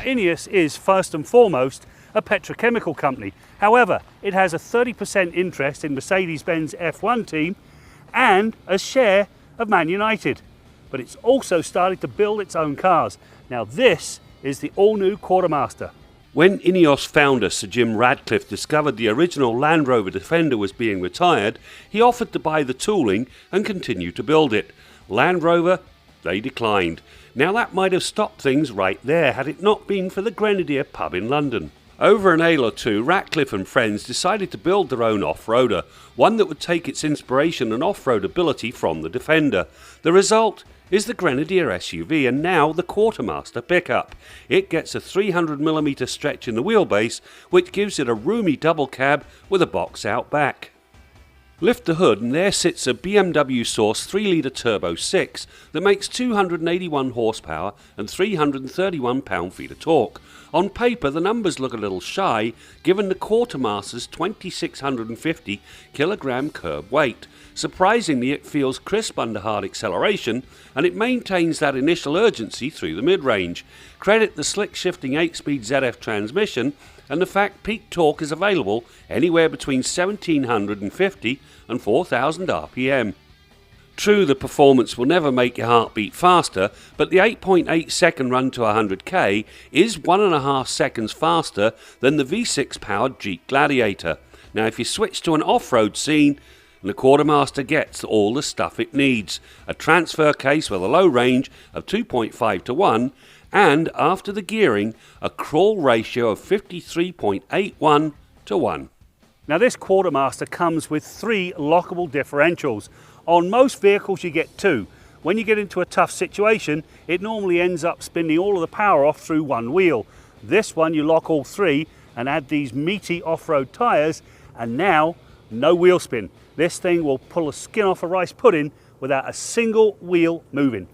Ineos is first and foremost a petrochemical company. However, it has a 30% interest in Mercedes-Benz F1 team and a share of Man United. But it's also started to build its own cars. Now this is the all-new Quartermaster. When Ineos founder Sir Jim Radcliffe discovered the original Land Rover Defender was being retired, he offered to buy the tooling and continue to build it. Land Rover, they declined. Now that might have stopped things right there had it not been for the Grenadier pub in London. Over an ale or two, Ratcliffe and friends decided to build their own off-roader, one that would take its inspiration and off-road ability from the Defender. The result is the Grenadier SUV and now the Quartermaster pickup. It gets a 300mm stretch in the wheelbase, which gives it a roomy double cab with a box out back. Lift the hood and there sits a BMW Source 3-litre Turbo 6 that makes 281 horsepower and 331 pound-feet of torque. On paper the numbers look a little shy given the Quartermaster's 2650 kilogram curb weight. Surprisingly, it feels crisp under hard acceleration and it maintains that initial urgency through the mid-range. Credit the slick shifting 8-speed ZF transmission and the fact peak torque is available anywhere between 1750 and 4000 RPM. True, the performance will never make your heart beat faster, but the 8.8 second run to 100k is 1.5 seconds faster than the V6 powered Jeep Gladiator. Now if you switch to an off-road scene, the Quartermaster gets all the stuff it needs. A transfer case with a low range of 2.5 to 1 and, after the gearing, a crawl ratio of 53.81 to 1. Now this Quartermaster comes with 3 lockable differentials. On most vehicles you get 2. When you get into a tough situation, it normally ends up spinning all of the power off through one wheel. This one you lock all 3 and add these meaty off-road tyres and now no wheel spin. This thing will pull the skin off a rice pudding without a single wheel moving.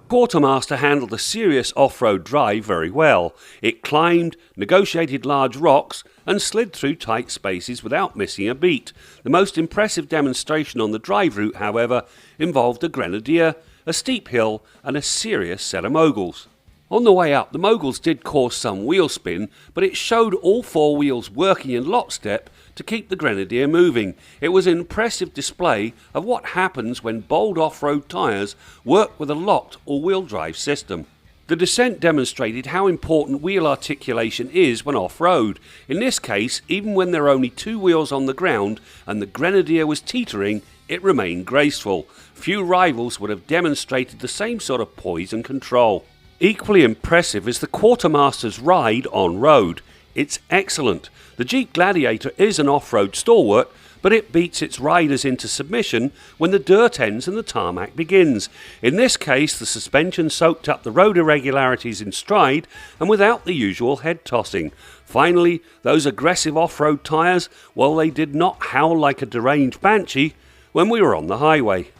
Quartermaster handled a serious off-road drive very well. It climbed, negotiated large rocks and slid through tight spaces without missing a beat. The most impressive demonstration on the drive route, however, involved a Grenadier, a steep hill and a serious set of moguls. On the way up, the moguls did cause some wheel spin, but it showed all 4 wheels working in lockstep to keep the Grenadier moving. It was an impressive display of what happens when bold off-road tyres work with a locked all-wheel drive system. The descent demonstrated how important wheel articulation is when off-road. In this case, even when there are only 2 wheels on the ground and the Grenadier was teetering, it remained graceful. Few rivals would have demonstrated the same sort of poise and control. Equally impressive is the Quartermaster's ride on road. It's excellent. The Jeep Gladiator is an off-road stalwart, but it beats its riders into submission when the dirt ends and the tarmac begins. In this case, the suspension soaked up the road irregularities in stride and without the usual head tossing. Finally, those aggressive off-road tyres, well, they did not howl like a deranged banshee when we were on the highway.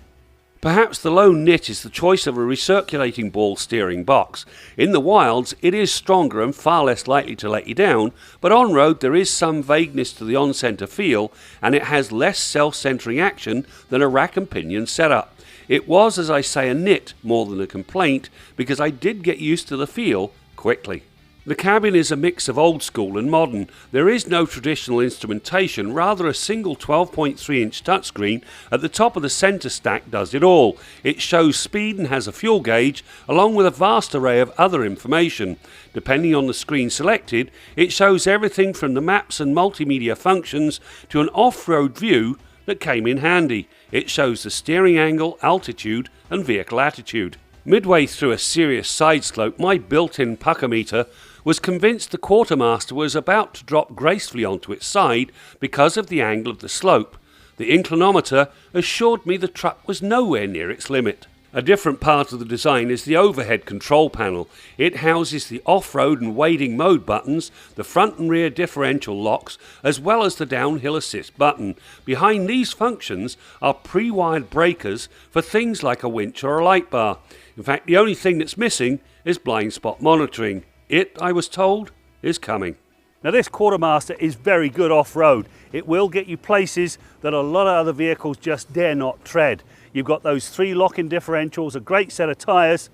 Perhaps the lone nit is the choice of a recirculating ball steering box. In the wilds it is stronger and far less likely to let you down, but on road there is some vagueness to the on-centre feel and it has less self-centering action than a rack and pinion setup. It was, as I say, a nit more than a complaint because I did get used to the feel quickly. The cabin is a mix of old school and modern. There is no traditional instrumentation, rather a single 12.3-inch touchscreen at the top of the centre stack does it all. It shows speed and has a fuel gauge, along with a vast array of other information. Depending on the screen selected, it shows everything from the maps and multimedia functions to an off-road view that came in handy. It shows the steering angle, altitude and vehicle attitude. Midway through a serious side slope, my built-in pucker meter was convinced the Quartermaster was about to drop gracefully onto its side because of the angle of the slope. The inclinometer assured me the truck was nowhere near its limit. A different part of the design is the overhead control panel. It houses the off-road and wading mode buttons, the front and rear differential locks, as well as the downhill assist button. Behind these functions are pre-wired breakers for things like a winch or a light bar. In fact, the only thing that's missing is blind spot monitoring. It, I was told, is coming. Now this Quartermaster is very good off-road. It will get you places that a lot of other vehicles just dare not tread. You've got those 3 lock-in differentials, a great set of tyres,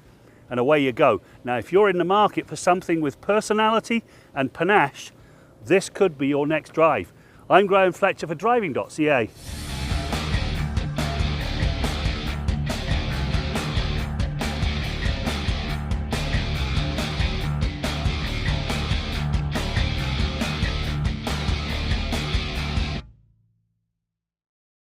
and away you go. Now, if you're in the market for something with personality and panache, this could be your next drive. I'm Graham Fletcher for Driving.ca.